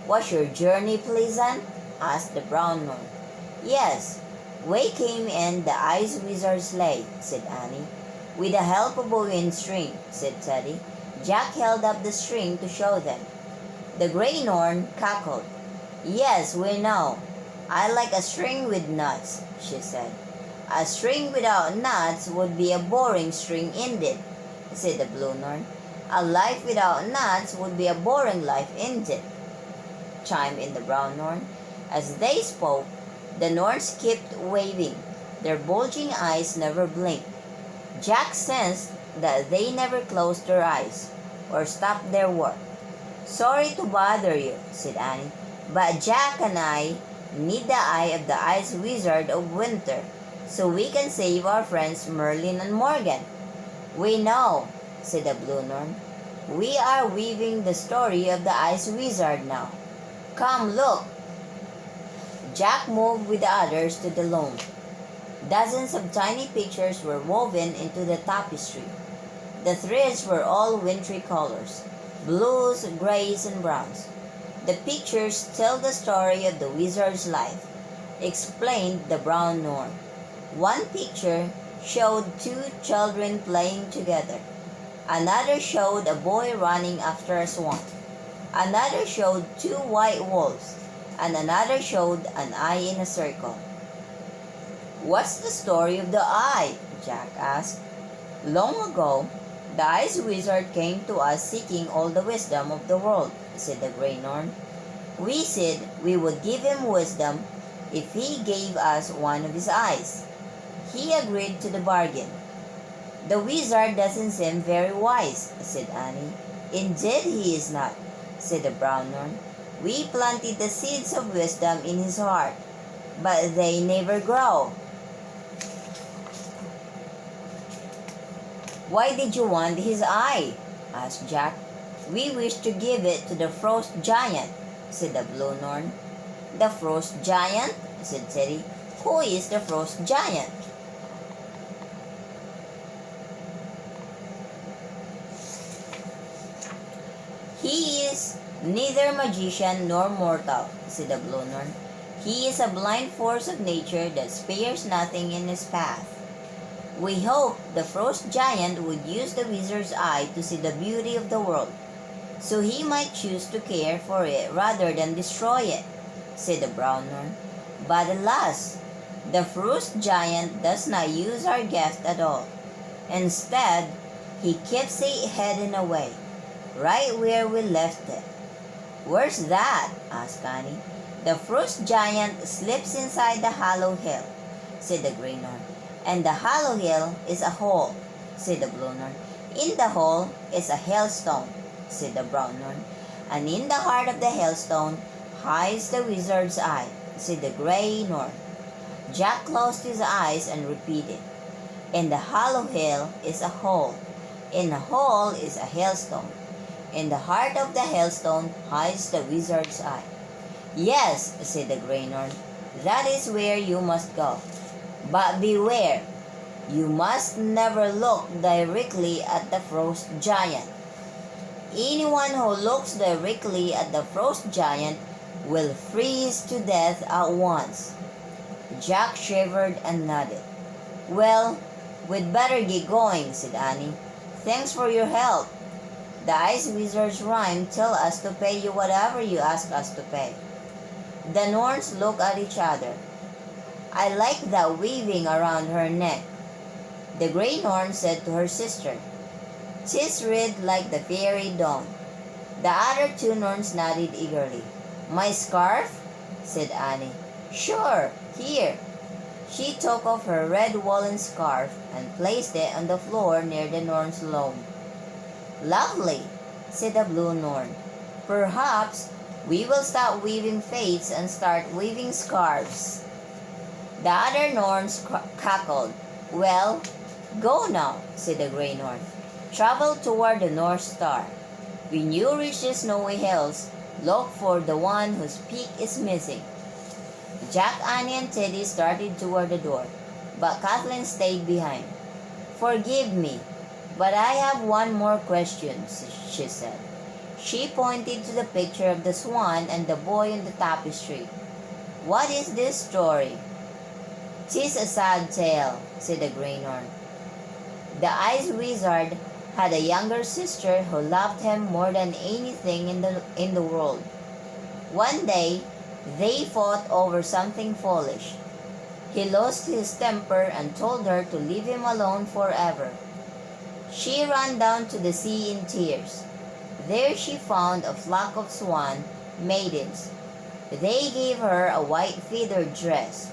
S1: Was your journey pleasant? Asked the brown Norn. Yes, we came in the ice wizard's sleigh, said Annie. With the help of a wind string, said Teddy. Jack held up the string to show them. The gray Norn cackled. Yes, we know. I like a string with knots, she said. A string without knots would be a boring string indeed, said the blue Norn. A life without knots would be a boring life indeed, chimed in the brown Norn. As they spoke, the Norns kept waving. Their bulging eyes never blinked. Jack sensed that they never closed their eyes or stopped their work. Sorry to bother you, said Annie. But Jack and I need the eye of the ice wizard of winter so we can save our friends Merlin and Morgan. We know, said the blue Norn. We are weaving the story of the ice wizard now. Come look. Jack moved with the others to the loom. Dozens of tiny pictures were woven into the tapestry. The threads were all wintry colors, blues, grays, and browns. The pictures tell the story of the wizard's life, explained the brown Norn. One picture showed two children playing together. Another showed a boy running after a swan. Another showed two white wolves, and another showed an eye in a circle. What's the story of the eye? Jack asked. Long ago, the ice wizard came to us seeking all the wisdom of the world, said the gray Norn. We said we would give him wisdom if he gave us one of his eyes. He agreed to the bargain. The wizard doesn't seem very wise, said Annie. Indeed he is not, said the brown Norn. We planted the seeds of wisdom in his heart, but they never grow. Why did you want his eye? Asked Jack. We wish to give it to the frost giant, said the blue Norn. The frost giant? Said Teddy. Who is the frost giant? He is neither magician nor mortal, said the blue Norn. He is a blind force of nature that spares nothing in his path. We hope the frost giant would use the wizard's eye to see the beauty of the world, so he might choose to care for it rather than destroy it, said the brown Norn. But alas, the frost giant does not use our gift at all. Instead, he keeps it hidden away, right where we left it. Where's that? Asked Annie. The frost giant slips inside the hollow hill, said the gray Norn. And the hollow hill is a hole, said the blue Norn. In the hole is a hailstone, said the brown Norn. And in the heart of the hailstone hides the wizard's eye, said the gray Norn. Jack closed his eyes and repeated, In the hollow hill is a hole. In the hole is a hailstone. In the heart of the hailstone hides the wizard's eye. Yes, said the gray Norn. That is where you must go. But beware, you must never look directly at the frost giant. Anyone who looks directly at the frost giant will freeze to death at once. Jack shivered and nodded. Well, we'd better get going, said Annie. Thanks for your help. The ice wizard's rhyme tells us to pay you whatever you ask us to pay. The Norns looked at each other. I like that weaving around her neck. The gray Norn said to her sister, "'Tis red like the fairy dawn." The other two Norns nodded eagerly. My scarf? Said Annie. Sure, here. She took off her red woolen scarf and placed it on the floor near the Norn's loom. Lovely, said the blue Norn. Perhaps we will stop weaving fates and start weaving scarves. The other Norns cackled. Well, go now, said the gray Norn. Travel toward the North Star. When you reach the snowy hills, look for the one whose peak is missing. Jack, Annie, and Teddy started toward the door, but Kathleen stayed behind. Forgive me, but I have one more question, she said. She pointed to the picture of the swan and the boy on the tapestry. What is this story? "'Tis a sad tale," said the gray Norn. The ice wizard had a younger sister who loved him more than anything in the world. One day, they fought over something foolish. He lost his temper and told her to leave him alone forever. She ran down to the sea in tears. There she found a flock of swan maidens. They gave her a white feathered dress.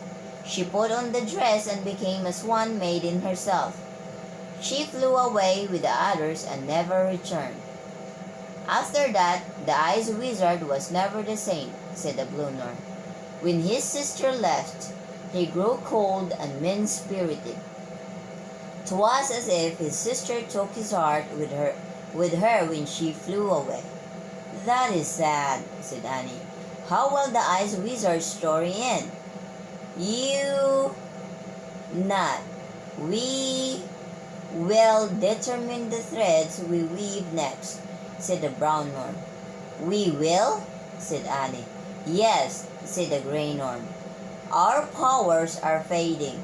S1: She put on the dress and became a swan maiden herself. She flew away with the others and never returned. After that, the ice wizard was never the same, said the Blue Norn. When his sister left, he grew cold and mean-spirited. 'Twas as if his sister took his heart with her when she flew away. That is sad, said Annie. How will the Ice Wizard's story end? You not. We will determine the threads we weave next, said the Brown Norn. We will? Said Annie. Yes, said the Grey Norn. Our powers are fading.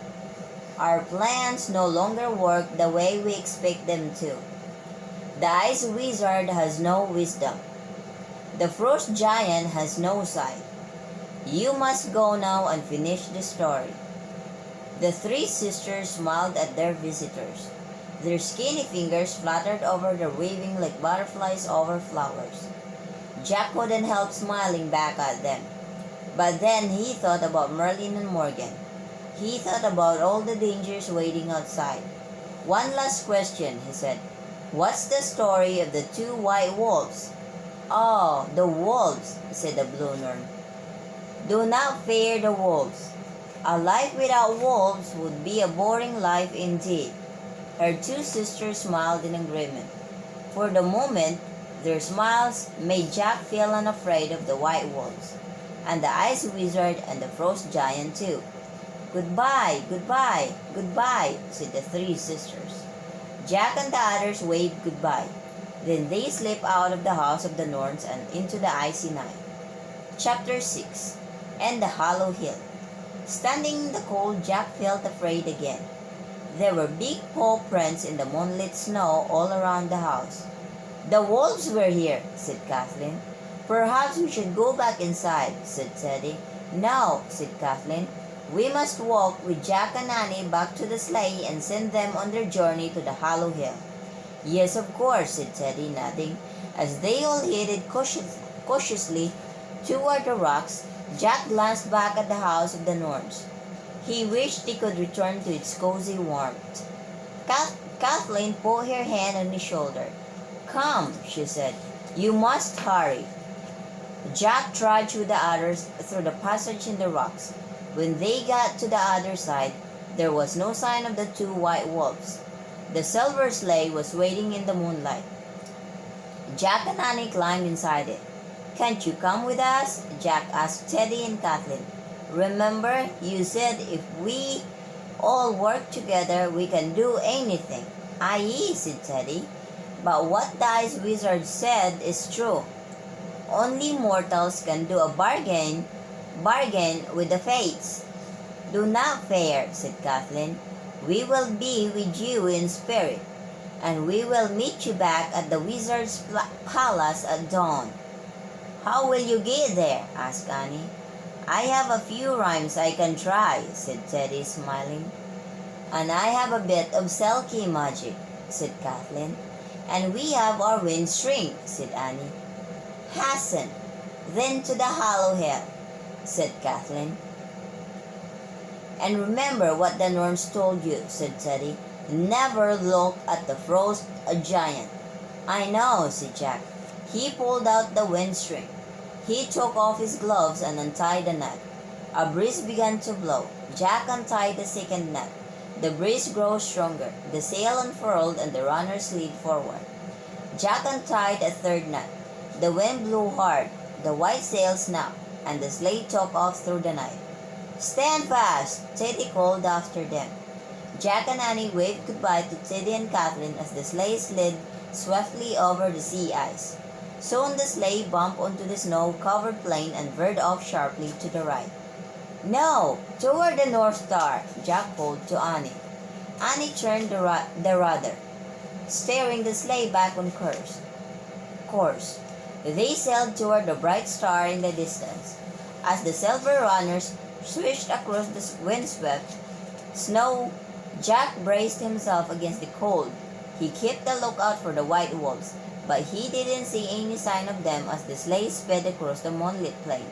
S1: Our plans no longer work the way we expect them to. The Ice Wizard has no wisdom. The Frost Giant has no sight. You must go now and finish the story. The three sisters smiled at their visitors. Their skinny fingers fluttered over the weaving like butterflies over flowers. Jack couldn't help smiling back at them. But then he thought about Merlin and Morgan. He thought about all the dangers waiting outside. One last question, he said. What's the story of the two white wolves? Oh, the wolves, said the Blue Norn. Do not fear the wolves. A life without wolves would be a boring life indeed. Her two sisters smiled in agreement. For the moment, their smiles made Jack feel unafraid of the white wolves, and the Ice Wizard and the Frost Giant too. Goodbye, goodbye, goodbye, said the three sisters. Jack and the others waved goodbye. Then they slipped out of the house of the Norns and into the icy night. Chapter 6. And the Hollow Hill. Standing in the cold, Jack felt afraid again. There were big paw prints in the moonlit snow all around the house. The wolves were here, said Kathleen. Perhaps we should go back inside, said Teddy. No, said Kathleen. We must walk with Jack and Annie back to the sleigh and send them on their journey to the Hollow Hill. Yes, of course, said Teddy, nodding. As they all headed cautiously toward the rocks, Jack glanced back at the house of the Norns. He wished he could return to its cozy warmth. Kathleen put her hand on his shoulder. Come, she said. You must hurry. Jack trudged with the others through the passage in the rocks. When they got to the other side, there was no sign of the two white wolves. The silver sleigh was waiting in the moonlight. Jack and Annie climbed inside it. Can't you come with us? Jack asked Teddy and Kathleen. Remember, you said if we all work together, we can do anything. Aye, said Teddy. But what the Ice Wizard said is true. Only mortals can do a bargain with the fates. Do not fear, said Kathleen. We will be with you in spirit, and we will meet you back at the wizard's palace at dawn. How will you get there? Asked Annie. I have a few rhymes I can try, said Teddy, smiling. And I have a bit of Selkie magic, said Kathleen. And we have our wind string, said Annie. Hasten, then to the Hollow Hill, said Kathleen. And remember what the Norns told you, said Teddy. Never look at the Frost Giant. I know, said Jack. He pulled out the wind string. He took off his gloves and untied the knot. A breeze began to blow. Jack untied the second knot. The breeze grew stronger. The sail unfurled and the runners slid forward. Jack untied a third knot. The wind blew hard. The white sail snapped, and the sleigh took off through the night. Stand fast, Teddy called after them. Jack and Annie waved goodbye to Teddy and Kathleen as the sleigh slid swiftly over the sea ice. Soon the sleigh bumped onto the snow-covered plain and veered off sharply to the right. No, toward the North Star, Jack called to Annie. Annie turned the rudder, steering the sleigh back on course. They sailed toward the bright star in the distance. As the silver runners swished across the windswept snow, Jack braced himself against the cold. He kept a lookout for the white wolves, but he didn't see any sign of them as the sleigh sped across the moonlit plain.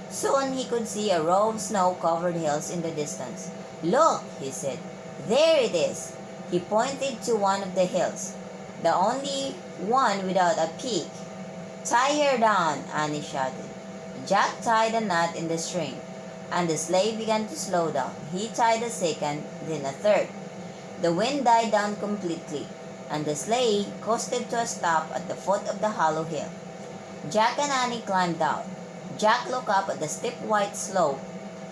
S1: Soon he could see a row of snow-covered hills in the distance. Look, he said. There it is. He pointed to one of the hills, the only one without a peak. Tie her down, Annie shouted. Jack tied a knot in the string, and the sleigh began to slow down. He tied a second, then a third. The wind died down completely, and the sleigh coasted to a stop at the foot of the hollow hill. Jack and Annie climbed out. Jack looked up at the steep white slope.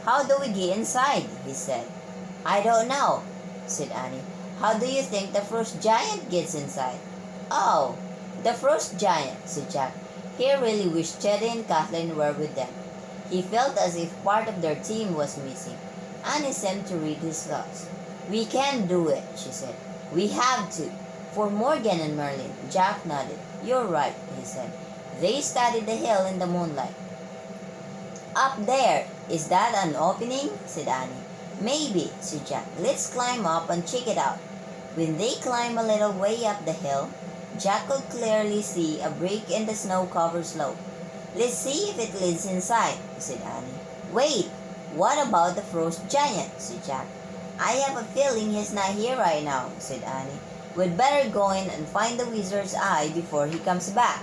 S1: "How do we get inside?" he said. "I don't know," said Annie. "How do you think the frost giant gets inside?" "Oh, the frost giant," said Jack. He really wished Teddy and Kathleen were with them. He felt as if part of their team was missing. Annie seemed to read his thoughts. "We can do it," she said. "We have to." "For Morgan and Merlin." Jack nodded. "You're right," he said. They studied the hill in the moonlight. "Up there, is that an opening?" said Annie. "Maybe," said Jack. "Let's climb up and check it out." When they climbed a little way up the hill, Jack could clearly see a break in the snow-covered slope. "Let's see if it leads inside," said Annie. "Wait, what about the frost giant?" said Jack. "I have a feeling he's not here right now," said Annie. "We'd better go in and find the wizard's eye before he comes back."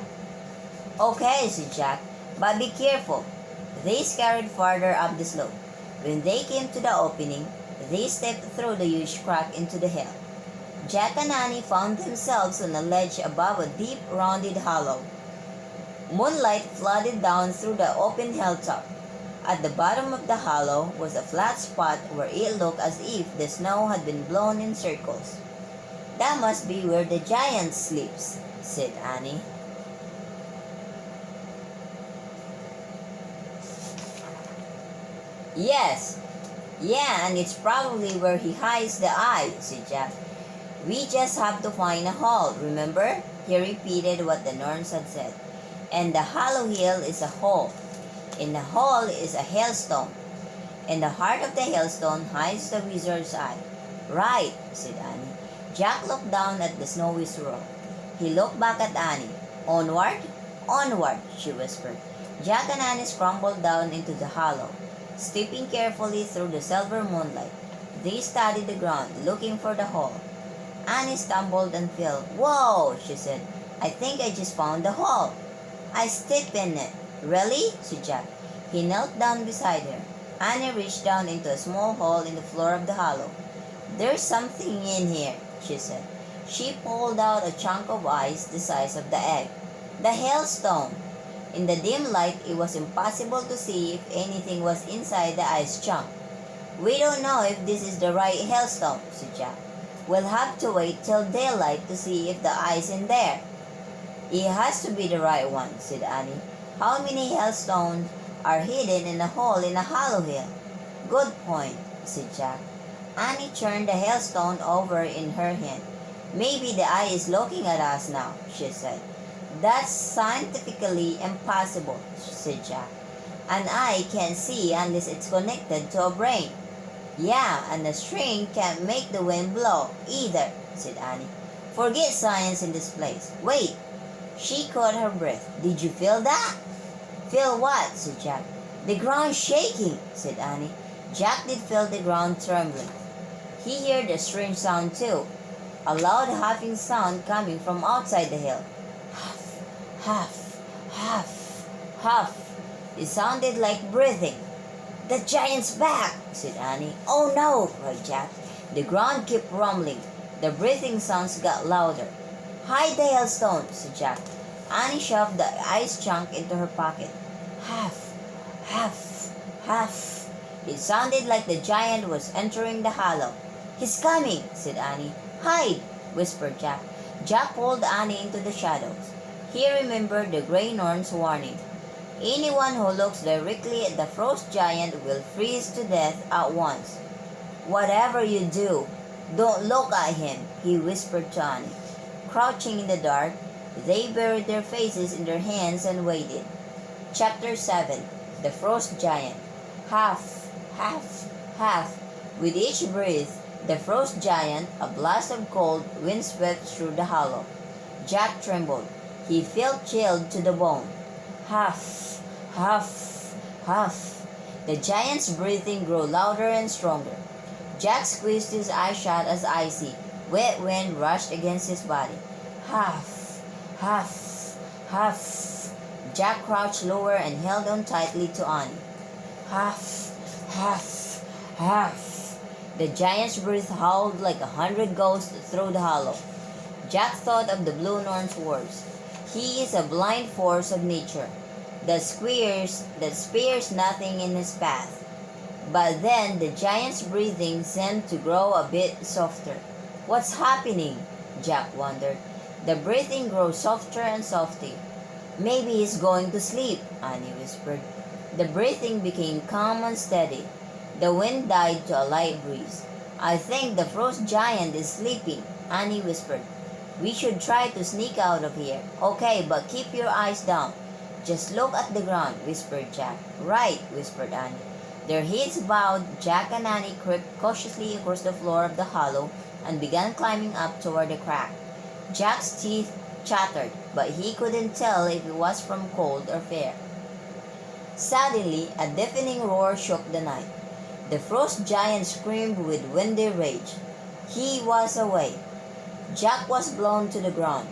S1: "Okay," said Jack, "but be careful." They scurried farther up the slope. When they came to the opening, they stepped through the huge crack into the hill. Jack and Annie found themselves on a ledge above a deep, rounded hollow. Moonlight flooded down through the open hilltop. At the bottom of the hollow was a flat spot where it looked as if the snow had been blown in circles. "That must be where the giant sleeps," said Annie. "Yes, yeah, and it's probably where he hides the eye," said Jack. "We just have to find a hole, remember?" He repeated what the Norns had said. "And the hollow hill is a hole. In the hole is a hailstone. In the heart of the hailstone hides the wizard's eye." "Right," said Annie. Jack looked down at the snowy swirl. He looked back at Annie. "Onward? Onward," she whispered. Jack and Annie scrambled down into the hollow, stepping carefully through the silver moonlight. They studied the ground, looking for the hole. Annie stumbled and fell. "Whoa," she said. "I think I just found the hole. I stepped in it." "Really?" said Jack. He knelt down beside her. Annie reached down into a small hole in the floor of the hollow. "There's something in here," she said. She pulled out a chunk of ice the size of the egg. The hailstone! In the dim light, it was impossible to see if anything was inside the ice chunk. "We don't know if this is the right hailstone," said Jack. "We'll have to wait till daylight to see if the ice in there." "It has to be the right one," said Annie. "How many hailstones are hidden in a hole in a hollow hill?" "Good point," said Jack. Annie turned the hailstone over in her hand. "Maybe the eye is looking at us now," she said. "That's scientifically impossible," said Jack. "An eye can't see unless it's connected to a brain." "Yeah, and a string can't make the wind blow either," said Annie. "Forget science in this place. Wait." She caught her breath. "Did you feel that?" "Feel what?" said Jack. "The ground shaking," said Annie. Jack did feel the ground trembling. He heard a strange sound too, a loud huffing sound coming from outside the hill. Huff, huff, huff, huff. It sounded like breathing. "The giant's back," said Annie. "Oh no," cried Jack. The ground kept rumbling. The breathing sounds got louder. "Hide the hailstone," said Jack. Annie shoved the ice chunk into her pocket. Huff, huff, huff. It sounded like the giant was entering the hollow. "He's coming," said Annie. "Hide," whispered Jack. Jack pulled Annie into the shadows. He remembered the Grey Norn's warning. Anyone who looks directly at the frost giant will freeze to death at once. "Whatever you do, don't look at him," he whispered to Annie. Crouching in the dark, they buried their faces in their hands and waited. Chapter 7. The Frost Giant. Half, half, half. With each breath, the frost giant, a blast of cold wind swept through the hollow. Jack trembled. He felt chilled to the bone. Huff, huff, huff. The giant's breathing grew louder and stronger. Jack squeezed his eyes shut as icy, wet wind rushed against his body. Huff, huff, huff. Jack crouched lower and held on tightly to Annie. Huff, huff, huff. The giant's breath howled like 100 ghosts through the hollow. Jack thought of the Blue Norn's words. He is a blind force of nature that spares nothing in his path. But then the giant's breathing seemed to grow a bit softer. What's happening? Jack wondered. The breathing grows softer and softer. Maybe he's going to sleep, Annie whispered. The breathing became calm and steady. The wind died to a light breeze. I think the frost giant is sleeping, Annie whispered. We should try to sneak out of here. Okay, but keep your eyes down. Just look at the ground, whispered Jack. Right, whispered Annie. Their heads bowed, Jack and Annie crept cautiously across the floor of the hollow and began climbing up toward the crack. Jack's teeth chattered, but he couldn't tell if it was from cold or fear. Suddenly, a deafening roar shook the night. The frost giant screamed with windy rage. He was away. Jack was blown to the ground.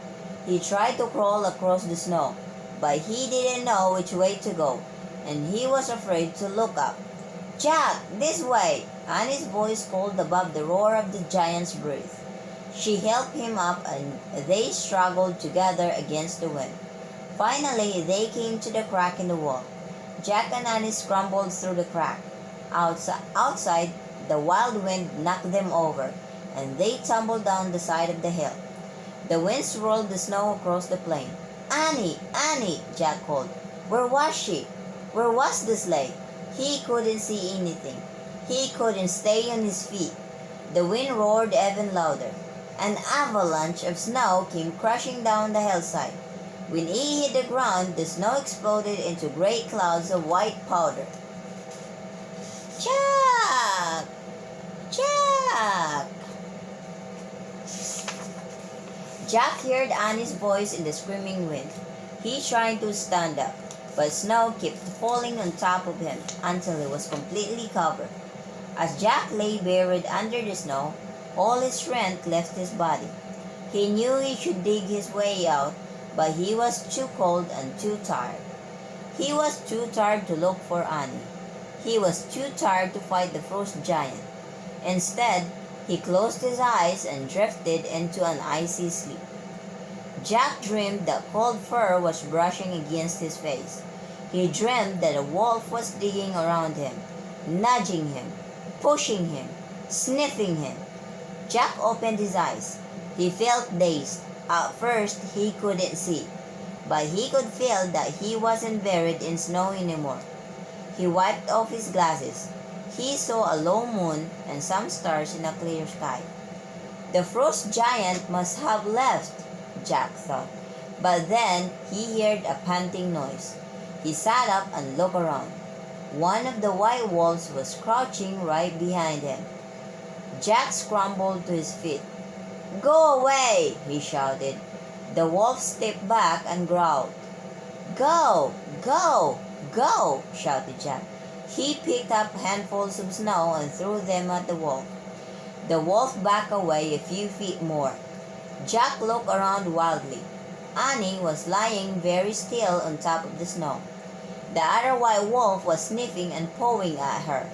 S1: He tried to crawl across the snow, but he didn't know which way to go, and he was afraid to look up. Jack, this way! Annie's voice called above the roar of the giant's breath. She helped him up and they struggled together against the wind. Finally, they came to the crack in the wall. Jack and Annie scrambled through the crack. Outside, the wild wind knocked them over, and they tumbled down the side of the hill. The wind swirled the snow across the plain. Annie! Annie! Jack called. Where was she? Where was the sleigh? He couldn't see anything. He couldn't stay on his feet. The wind roared even louder. An avalanche of snow came crashing down the hillside. When he hit the ground, the snow exploded into great clouds of white powder. Jack! Jack! Jack heard Annie's voice in the screaming wind. He tried to stand up, but snow kept falling on top of him until he was completely covered. As Jack lay buried under the snow, all his strength left his body. He knew he should dig his way out, but he was too cold and too tired. He was too tired to look for Annie. He was too tired to fight the frost giant. Instead, he closed his eyes and drifted into an icy sleep. Jack dreamed that cold fur was brushing against his face. He dreamed that a wolf was digging around him, nudging him, pushing him, sniffing him. Jack opened his eyes. He felt dazed. At first, he couldn't see, but he could feel that he wasn't buried in snow anymore. He wiped off his glasses. He saw a low moon and some stars in a clear sky. The frost giant must have left, Jack thought. But then he heard a panting noise. He sat up and looked around. One of the white wolves was crouching right behind him. Jack scrambled to his feet. Go away, he shouted. The wolf stepped back and growled. Go, go, go, shouted Jack. He picked up handfuls of snow and threw them at the wolf. The wolf backed away a few feet more. Jack looked around wildly. Annie was lying very still on top of the snow. The other white wolf was sniffing and pawing at her.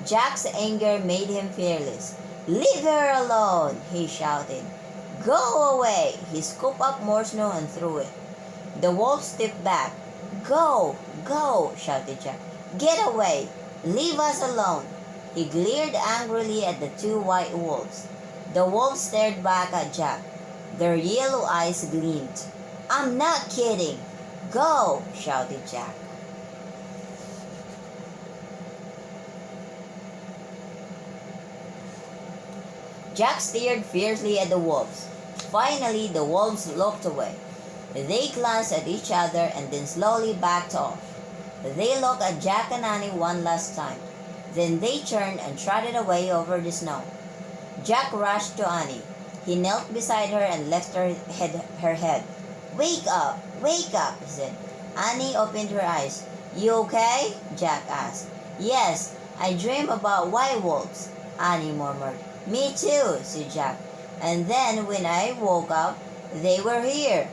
S1: Jack's anger made him fearless. Leave her alone, he shouted. Go away. He scooped up more snow and threw it. The wolf stepped back. Go, go, shouted Jack. Get away. Leave us alone. He glared angrily at the two white wolves. The wolves stared back at Jack. Their yellow eyes gleamed. I'm not kidding. Go, shouted Jack. Jack stared fiercely at the wolves. Finally, the wolves looked away. They glanced at each other and then slowly backed off. They looked at Jack and Annie one last time. Then they turned and trotted away over the snow. Jack rushed to Annie. He knelt beside her and lifted her head. Wake up, he said. Annie opened her eyes. You okay? Jack asked. Yes, I dream about white wolves, Annie murmured. Me too, said Jack. And then when I woke up, they were here.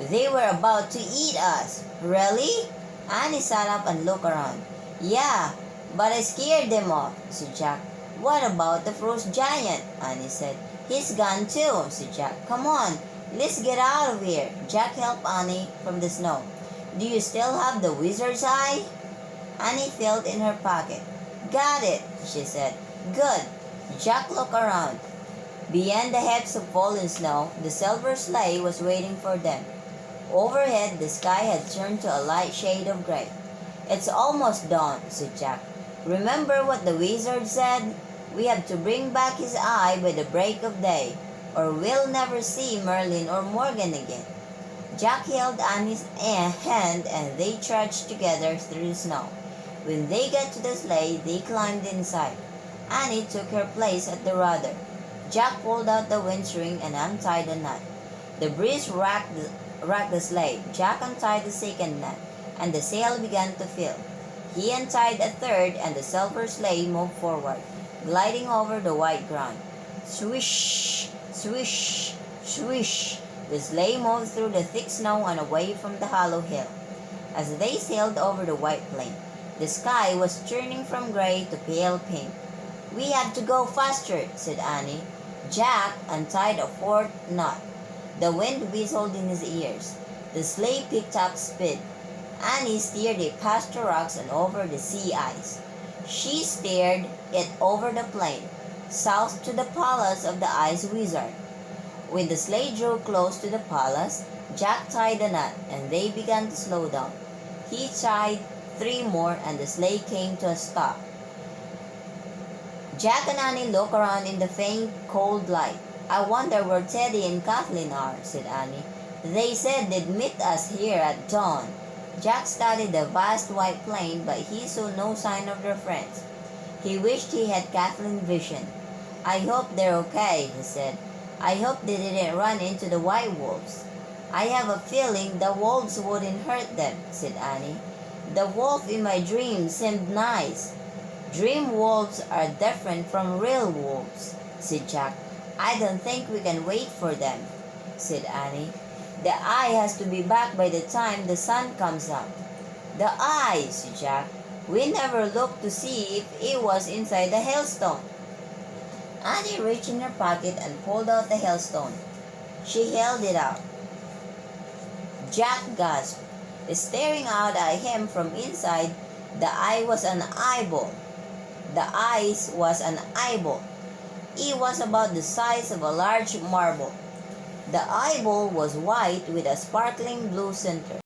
S1: They were about to eat us. Really? Annie sat up and looked around. Yeah, but I scared them off, said Jack. What about the frost giant? Annie said. He's gone too, said Jack. Come on, let's get out of here. Jack helped Annie from the snow. Do you still have the wizard's eye? Annie felt in her pocket. Got it, she said. Good. Jack looked around. Beyond the heaps of fallen snow, the silver sleigh was waiting for them. Overhead, the sky had turned to a light shade of gray. It's almost dawn, said Jack. Remember what the wizard said? We have to bring back his eye by the break of day, or we'll never see Merlin or Morgan again. Jack held Annie's hand and they trudged together through the snow. When they got to the sleigh, they climbed inside. Annie took her place at the rudder. Jack pulled out the windstring and untied the knot. The breeze rocked the sleigh. Jack untied the second knot, and the sail began to fill. He untied a third, and the silver sleigh moved forward, gliding over the white ground. Swish, swish, swish. The sleigh moved through the thick snow and away from the hollow hill. As they sailed over the white plain, the sky was turning from gray to pale pink. We have to go faster, said Annie. Jack untied a fourth knot. The wind whistled in his ears. The sleigh picked up speed. Annie steered it past the rocks and over the sea ice. She steered it over the plain, south to the palace of the ice wizard. When the sleigh drew close to the palace, Jack tied a knot and they began to slow down. He tied 3 more and the sleigh came to a stop. Jack and Annie looked around in the faint, cold light. I wonder where Teddy and Kathleen are, said Annie. They said they'd meet us here at dawn. Jack studied the vast white plain, but he saw no sign of their friends. He wished he had Kathleen's vision. I hope they're okay, he said. I hope they didn't run into the white wolves. I have a feeling the wolves wouldn't hurt them, said Annie. The wolf in my dream seemed nice. Dream wolves are different from real wolves, said Jack. I don't think we can wait for them, said Annie. The eye has to be back by the time the sun comes up. The eye, said Jack. We never looked to see if it was inside the hailstone. Annie reached in her pocket and pulled out the hailstone. She held it out. Jack gasped. Staring out at him from inside, the eye was an eyeball. The eyes was an eyeball. It was about the size of a large marble. The eyeball was white with a sparkling blue center.